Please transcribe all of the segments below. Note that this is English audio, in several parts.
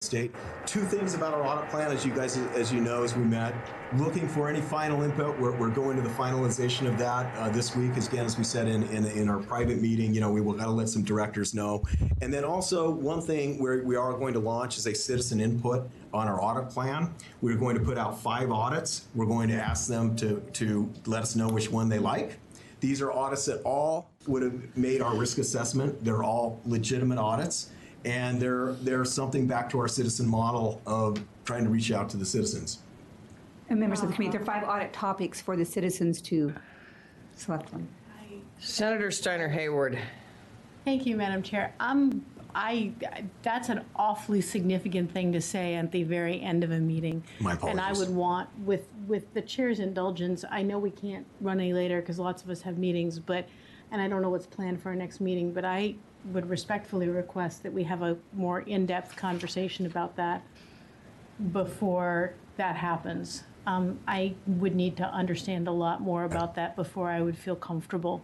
state. Two things about our audit plan, as you know, as we met, looking for any final input. We're going to the finalization of that this week. Again, as we said in our private meeting, we will gotta let some directors know. And then also one thing we are going to launch is a citizen input on our audit plan. We're going to put out 5 audits. We're going to ask them to let us know which one they like. These are audits that all would have made our risk assessment. They're all legitimate audits. And they're something back to our citizen model of trying to reach out to the citizens. And members of the committee, there are 5 audit topics for the citizens to select from. Senator Steiner Hayward. Thank you, Madam Chair. That's an awfully significant thing to say at the very end of a meeting. My apologies. And I would want, with the chair's indulgence, I know we can't run any later because lots of us have meetings, and I don't know what's planned for our next meeting, but I would respectfully request that we have a more in-depth conversation about that before that happens. I would need to understand a lot more about that before I would feel comfortable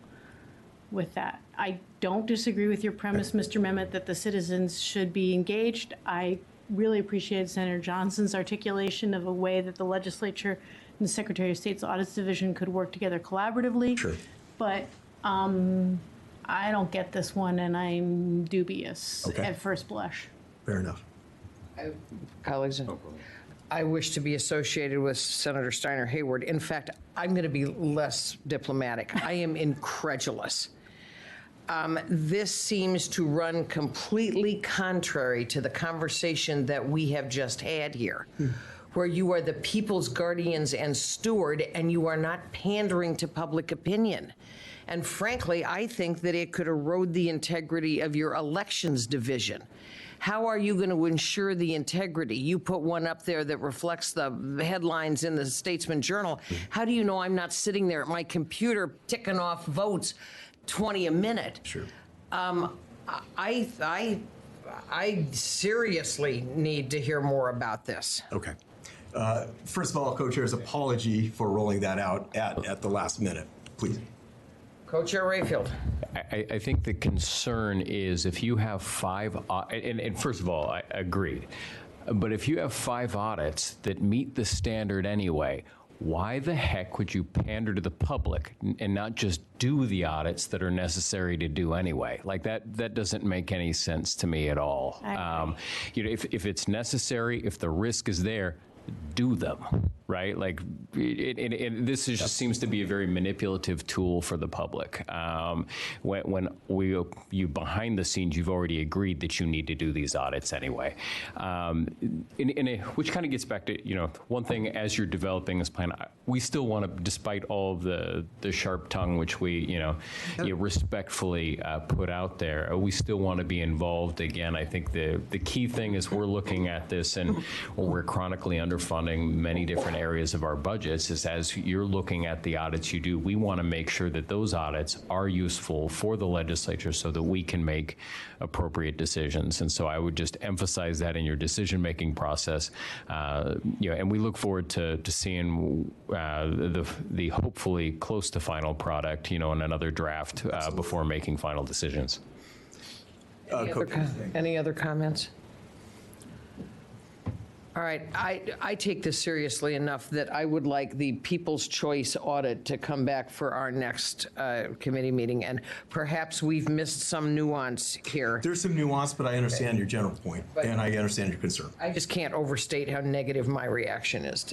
with that. I don't disagree with your premise, Mr. Mehmet, that the citizens should be engaged. I really appreciate Senator Johnson's articulation of a way that the legislature and the Secretary of State's Audits Division could work together collaboratively. Sure. But I don't get this one, and I'm dubious at first blush. Fair enough. Colleagues, I wish to be associated with Senator Steiner Hayward. In fact, I'm going to be less diplomatic. I am incredulous. This seems to run completely contrary to the conversation that we have just had here, where you are the people's guardians and steward, and you are not pandering to public opinion. And frankly, I think that it could erode the integrity of your elections division. How are you going to ensure the integrity? You put one up there that reflects the headlines in the Statesman Journal. How do you know I'm not sitting there at my computer ticking off votes 20 a minute? Sure. I seriously need to hear more about this. Okay. First of all, Co-Chair's apology for rolling that out at the last minute, please. Co-Chair Rayfield. I think the concern is if you have 5, and first of all, I agree, but if you have 5 audits that meet the standard anyway, why the heck would you pander to the public and not just do the audits that are necessary to do anyway? Like that doesn't make any sense to me at all. If it's necessary, if the risk is there, do them, right? Like, this just seems to be a very manipulative tool for the public. When you behind the scenes, you've already agreed that you need to do these audits anyway. Which kind of gets back to, one thing as you're developing this plan, we still want to, despite all of the sharp tongue which we, respectfully put out there, we still want to be involved. Again, I think the key thing is we're looking at this and we're chronically underfunding many different areas of our budgets. Is as you're looking at the audits you do, we want to make sure that those audits are useful for the legislature so that we can make appropriate decisions. And so I would just emphasize that in your decision-making process. And we look forward to seeing the hopefully close to final product, in another draft before making final decisions. Any other comments? All right, I take this seriously enough that I would like the People's Choice audit to come back for our next committee meeting, and perhaps we've missed some nuance here. There's some nuance, but I understand your general point, and I understand your concern. I just can't overstate how negative my reaction is to